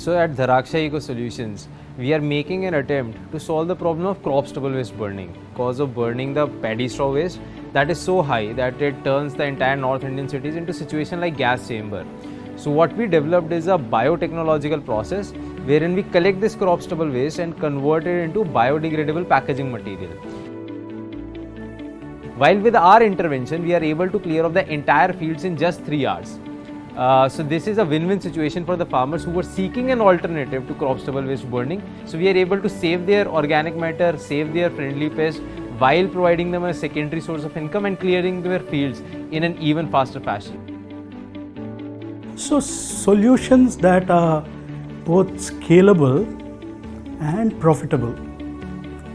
So at Dharaksha Ecosolutions, we are making an attempt to solve the problem of crop stubble waste burning. Cause of burning the paddy straw waste that is so high that it turns the entire North Indian cities into a situation like gas chamber. So what we developed is a biotechnological process wherein we collect this crop stubble waste and convert it into biodegradable packaging material. While with our intervention, we are able to clear off the entire fields in just 3 hours. So this is a win-win situation for the farmers who were seeking an alternative to crop stubble waste burning. So we are able to save their organic matter, save their friendly pest, while providing them a secondary source of income and clearing their fields in an even faster fashion. So solutions that are both scalable and profitable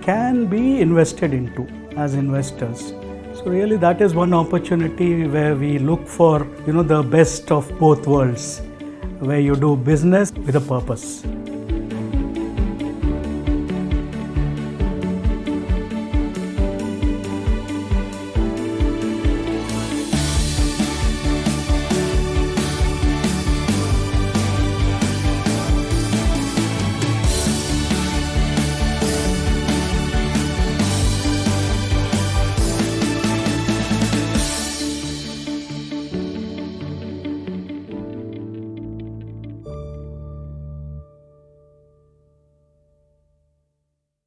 can be invested into as investors. So really that is one opportunity where we look for, the best of both worlds, where you do business with a purpose.